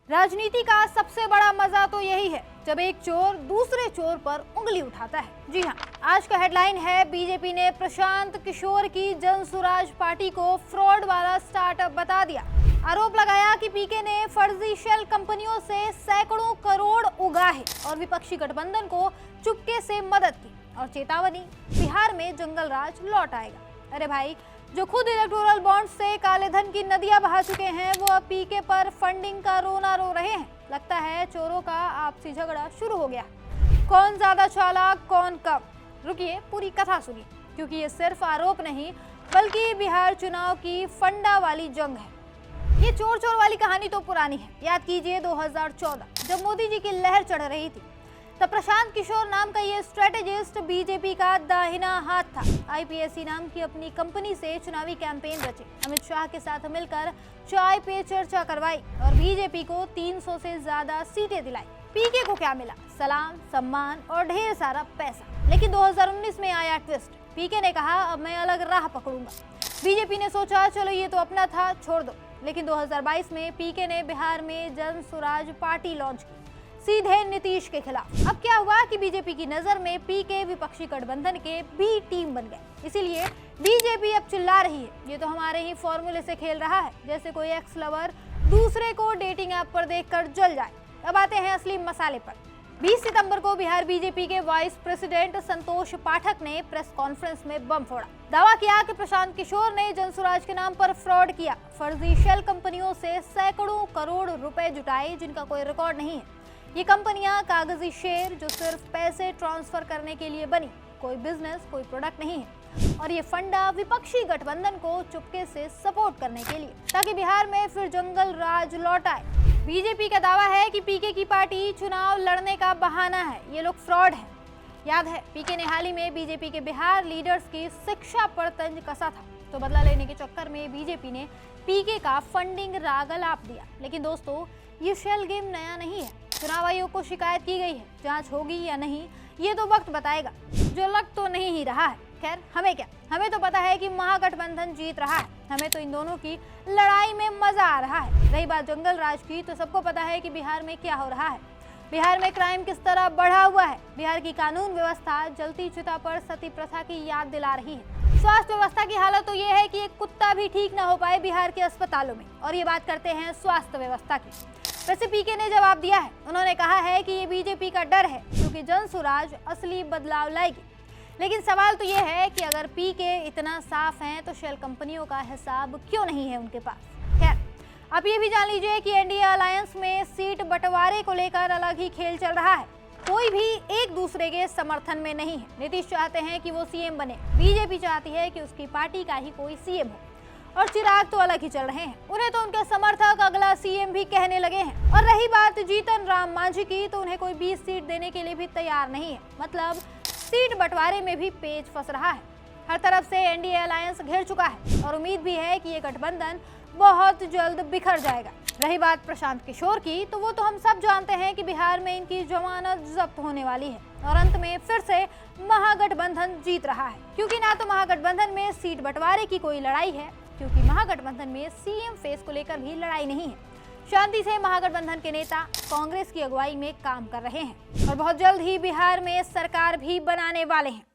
राजनीति का सबसे बड़ा मजा तो यही है जब एक चोर दूसरे चोर पर उंगली उठाता है। जी हाँ, आज का हेडलाइन है बीजेपी ने प्रशांत किशोर की जन सुराज पार्टी को फ्रॉड वाला स्टार्टअप बता दिया। आरोप लगाया कि पीके ने फर्जी शेल कंपनियों से सैकड़ों करोड़ उगाहे और विपक्षी गठबंधन को चुपके से मदद की। और चेतावनी, बिहार में जंगल राज लौट आएगा। अरे भाई, जो खुद इलेक्टोरल बॉन्ड से काले धन की नदियां बहा चुके हैं वो अब पीके पर फंडिंग का रोना रो रहे हैं। लगता है चोरों का आपसी झगड़ा शुरू हो गया। कौन ज्यादा चालाक, कौन कम? रुकिए, पूरी कथा सुनिए, क्योंकि ये सिर्फ आरोप नहीं बल्कि बिहार चुनाव की फंडा वाली जंग है। ये चोर चोर वाली कहानी तो पुरानी है। याद कीजिए 2014 जब मोदी जी की लहर चढ़ रही थी, तब प्रशांत किशोर नाम का ये स्ट्रेटेजिस्ट बीजेपी का दाहिना हाथ था। आईपीएससी नाम की अपनी कंपनी से चुनावी कैंपेन रचे, अमित शाह के साथ मिलकर चाय पे चर्चा करवाई और बीजेपी को 300 से ज्यादा सीटें दिलाई। पीके को क्या मिला? सलाम, सम्मान और ढेर सारा पैसा। लेकिन 2019 में आया ट्विस्ट। पीके ने कहा अब मैं अलग राह पकड़ूंगा। बीजेपी ने सोचा चलो ये तो अपना था, छोड़ दो। लेकिन 2022 में पीके ने बिहार में जन सुराज पार्टी लॉन्च की, सीधे नीतीश के खिलाफ। अब क्या हुआ कि बीजेपी की नजर में पीके विपक्षी गठबंधन के बी टीम बन गए। इसीलिए बीजेपी अब चिल्ला रही है ये तो हमारे ही फॉर्मूले से खेल रहा है, जैसे कोई एक्स लवर दूसरे को डेटिंग ऐप पर देखकर जल जाए। अब आते हैं असली मसाले पर। 20 सितंबर को बिहार बीजेपी के वाइस प्रेसिडेंट संतोष पाठक ने प्रेस कॉन्फ्रेंस में बम फोड़ा। दावा किया कि प्रशांत किशोर ने जनसुराज के नाम पर फ्रॉड किया, फर्जी शेल कंपनियों से सैकड़ों करोड़ रुपए जुटाए जिनका कोई रिकॉर्ड नहीं है। ये कंपनियां कागजी शेर जो सिर्फ पैसे ट्रांसफर करने के लिए बनी, कोई बिजनेस, कोई प्रोडक्ट नहीं है। और ये फंडा विपक्षी गठबंधन को चुपके से सपोर्ट करने के लिए, ताकि बिहार में फिर जंगल राज लौट आए। बीजेपी का दावा है कि पीके की पार्टी चुनाव लड़ने का बहाना है, ये लोग फ्रॉड हैं। याद है पीके ने हाल ही में बीजेपी के बिहार लीडर्स की शिक्षा पर तंज कसा था, तो बदला लेने के चक्कर में बीजेपी ने पीके का फंडिंग राग अलाप दिया। लेकिन दोस्तों, ये शेल गेम नया नहीं है। चुनाव आयोग को शिकायत की गई है, जांच होगी या नहीं ये तो वक्त बताएगा, जो लग तो नहीं ही रहा है। खैर, हमें क्या, हमें तो पता है कि महागठबंधन जीत रहा है। हमें तो इन दोनों की लड़ाई में मजा आ रहा है। रही बात जंगल राज की, तो सबको पता है कि बिहार में क्या हो रहा है। बिहार में क्राइम किस तरह बढ़ा हुआ है। बिहार की कानून व्यवस्था जलती चिता पर सती प्रथा की याद दिला रही है। स्वास्थ्य व्यवस्था की हालत तो ये है कि एक कुत्ता भी ठीक ना हो पाए बिहार के अस्पतालों में। और ये बात करते हैं स्वास्थ्य व्यवस्था की। वैसे पीके ने जवाब दिया है। उन्होंने कहा है कि ये बीजेपी का डर है, क्योंकि जन सुराज असली बदलाव लाएगी। लेकिन सवाल तो ये है कि अगर पीके इतना साफ हैं तो शेल कंपनियों का हिसाब क्यों नहीं है उनके पास। खैर, अब ये भी जान लीजिए कि एनडीए अलायंस में सीट बंटवारे को लेकर अलग ही खेल चल रहा है। कोई भी एक दूसरे के समर्थन में नहीं है। नीतीश चाहते हैं कि वो सीएम बने, बीजेपी चाहती है कि उसकी पार्टी का ही कोई सीएम हो, और चिराग तो अलग ही चल रहे हैं। उन्हें तो उनके समर्थक अगला सीएम भी कहने लगे हैं। और रही बात जीतन राम मांझी की, तो उन्हें कोई 20 सीट देने के लिए भी तैयार नहीं है। मतलब सीट बंटवारे में भी पेच फंस रहा है। हर तरफ से एनडीए अलायंस घिर चुका है और उम्मीद भी है कि ये गठबंधन बहुत जल्द बिखर जाएगा। रही बात प्रशांत किशोर की, तो वो तो हम सब जानते हैं कि बिहार में इनकी जमानत जब्त होने वाली है और अंत में फिर से महागठबंधन जीत रहा है। क्योंकि ना तो महागठबंधन में सीट बंटवारे की कोई लड़ाई है, क्योंकि महागठबंधन में सीएम फेस को लेकर भी लड़ाई नहीं है। शांति से महागठबंधन के नेता कांग्रेस की अगुवाई में काम कर रहे हैं और बहुत जल्द ही बिहार में सरकार भी बनाने वाले हैं।